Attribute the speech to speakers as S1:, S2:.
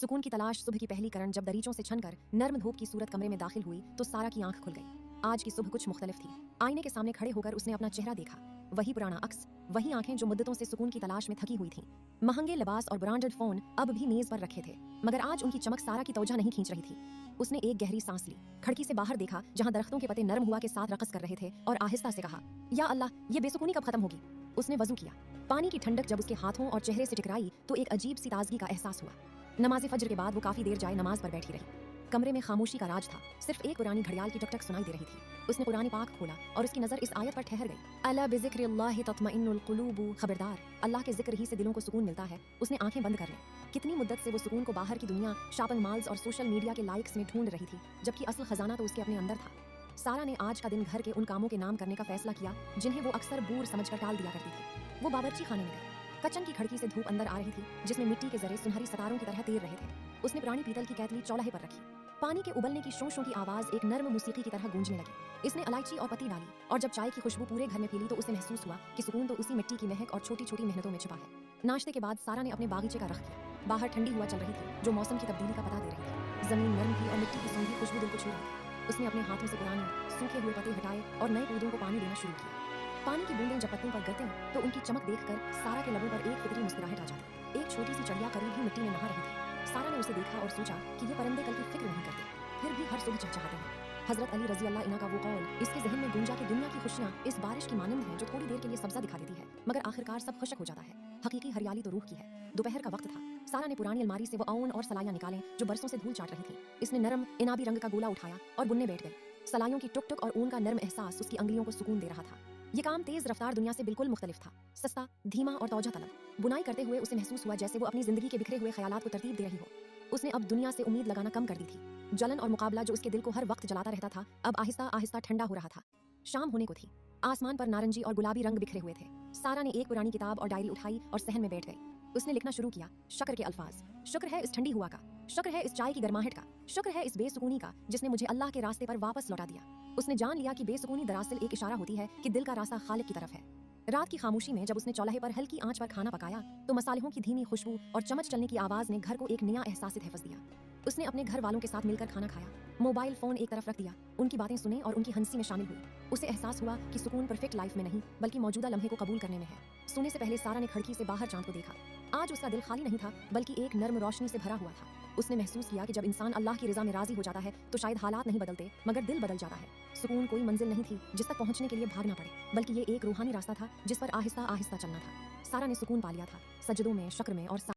S1: सुकून की तलाश सुबह की पहली करण जब दरीचों से छनकर नर्म धूप की सूरत कमरे में दाखिल हुई तो सारा की आंख खुल गई। आज की सुबह कुछ मुख्तलिफ थी। आईने के सामने खड़े होकर उसने अपना चेहरा देखा। वही पुराना अक्स, वही आंखें जो मुद्दतों से सुकून की तलाश में थकी हुई थीं। महंगे लिबास और ब्रांडेड फोन अब भी मेज पर रखे थे, मगर आज उनकी चमक सारा की तवज्जो नहीं खींच रही थी। उसने एक गहरी सांस ली, खिड़की से बाहर देखा जहां दरख्तों के पत्ते नरम हुआ के साथ रक़स कर रहे थे और आहिस्ता से कहा, या अल्लाह, ये बेसुकूनी कब खत्म होगी। उसने वजू किया। पानी की ठंडक जब उसके हाथों और चेहरे से टकराई तो एक अजीब सी ताजगी का एहसास हुआ। नमाज़े फज्र के बाद वो काफी देर जाए नमाज पर बैठी रही। कमरे में खामोशी का राज था, सिर्फ एक पुरानी घड़ियाल की टकटक सुनाई दे रही थी। उसने कुरान पाक खोला और उसकी नजर इस आयत पर ठहर गई, अला बिज़िक्रिल्लाहि तत्मइन्नुल क़ुलूब, खबरदार, अल्लाह के जिक्र ही से दिलों को सुकून मिलता है। उसने आंखें बंद कर ली। कितनी मुद्दत से वो सुकून को बाहर की दुनिया, शॉपिंग मॉल्स और सोशल मीडिया के लाइक्स में ढूंढ रही थी, जबकि असल खजाना तो उसके अपने अंदर था। सारा ने आज का दिन घर के उन कामों के नाम करने का फैसला किया जिन्हें वो अक्सर बूढ़ समझकर टाल दिया करती थी। वो बावर्ची खाने में गई। किचन की खिड़की से धूप अंदर आ रही थी, जिसमें मिट्टी के जरे सुनहरी सितारों की तरह तैर रहे थे। उसने पुरानी पीतल की कैतली चौलाहे पर रखी। पानी के उबलने की शों शों की आवाज एक नर्म मौसीकी की तरह गूंजने लगी। इसने इलायची और पत्ती डाली और जब चाय की खुशबू पूरे घर में फैली तो उसे महसूस हुआ कि सुकून तो उसी मिट्टी की महक और छोटी छोटी मेहनतों में छिपा है। नाश्ते के बाद सारा ने अपने बागीचे का रख किया। बाहर ठंडी हवा चल रही थी जो मौसम की तब्दीली का पता दे रही थी। जमीन नरम थी और मिट्टी की सूंधी खुशबू दिल को छू रही थी। उसने अपने हाथों से पुराने सूखे हुए पत्ते हटाए और नए पौधों को पानी देना शुरू किया। पानी की बूंदें जब पत्तों पर गिरते तो उनकी चमक देखकर सारा के लबों पर एक फितरी मुस्कुराहट आ जाती। एक छोटी सी चिड़िया करीब ही मिट्टी में नहा रही थी। सारा ने उसे देखा और सोचा कि ये परिंदे कल की फिक्र नहीं करते, फिर भी हर सुबह चहचहाते हैं। हजरत अली रजी अल्लाह इन्हा का वो कौल इसके जहन में गूंजा कि दुनिया की खुशियां इस बारिश की मानंद है जो थोड़ी देर के लिए सब्जा दिखा देती है, मगर आखिरकार सब खुशक हो जाता है। हकीकी हरियाली तो रूह की है। दोपहर का वक्त था। सारा ने पुरानी अलमारी से वो औन और सलाइयां निकाले जो बरसों से धूल चाट रही थी। इसने नरम इनाबी रंग का गोला उठाया और बुनने बैठ गई। सलाइयों की टुक टुक और ऊन का नरम एहसास उसकी अंगलियों को सुकून दे रहा था। ये काम तेज रफ्तार दुनिया से बिल्कुल मुख्तलिफ था, सस्ता, धीमा और तौजा तलब। बुनाई करते हुए उसे महसूस हुआ जैसे वो अपनी जिंदगी के बिखरे हुए ख्यालात को तरतीब दे रही हो। उसने अब दुनिया से उम्मीद लगाना कम कर दी थी। जलन और मुकाबला जो उसके दिल को हर वक्त जलाता रहता था अब आहिस्ता आहिस्ता ठंडा हो रहा था। शाम होने को थी। आसमान पर नारंगी और गुलाबी रंग बिखरे हुए थे। सारा ने एक पुरानी किताब और डायरी उठाई और सहन में बैठ गई। उसने लिखना शुरू किया, शुक्र के अल्फाज। शुक्र है इस ठंडी हुआ का, शुक्र है इस चाय की गर्माहट का, शुक्र है इस बेसुकूनी का जिसने मुझे अल्लाह के रास्ते पर वापस लौटा दिया। उसने जान लिया कि बेसुकूनी दरअसल एक इशारा होती है कि दिल का रास्ता खालिक की तरफ है। रात की खामोशी में जब उसने चौलाहे पर हल्की आंच पर खाना पकाया तो मसालों की धीमी खुशबू और चम्मच चलने की आवाज ने घर को एक नया एहसास तहफ़्फ़ुज़ दिया। उसने अपने घर वालों के साथ मिलकर खाना खाया, मोबाइल फोन एक तरफ रख दिया, उनकी बातें सुनी और उनकी हंसी में शामिल हुई। उसे एहसास हुआ कि सुकून परफेक्ट लाइफ में नहीं बल्कि मौजूदा लम्हे को कबूल करने में है। सोने से पहले सारा ने खिड़की से बाहर चांद को देखा। आज उसका दिल खाली नहीं था बल्कि एक नर्म रोशनी से भरा हुआ था। उसने महसूस किया कि जब इंसान अल्लाह की रज़ा में राजी हो जाता है तो शायद हालात नहीं बदलते मगर दिल बदल जाता है। सुकून कोई मंजिल नहीं थी जिस तक पहुंचने के लिए भागना पड़े, बल्कि ये एक रूहानी रास्ता था जिस पर आहिस्ता आहिस्ता चलना था। सारा ने सुकून पा लिया था, सजदों में, शुक्र में और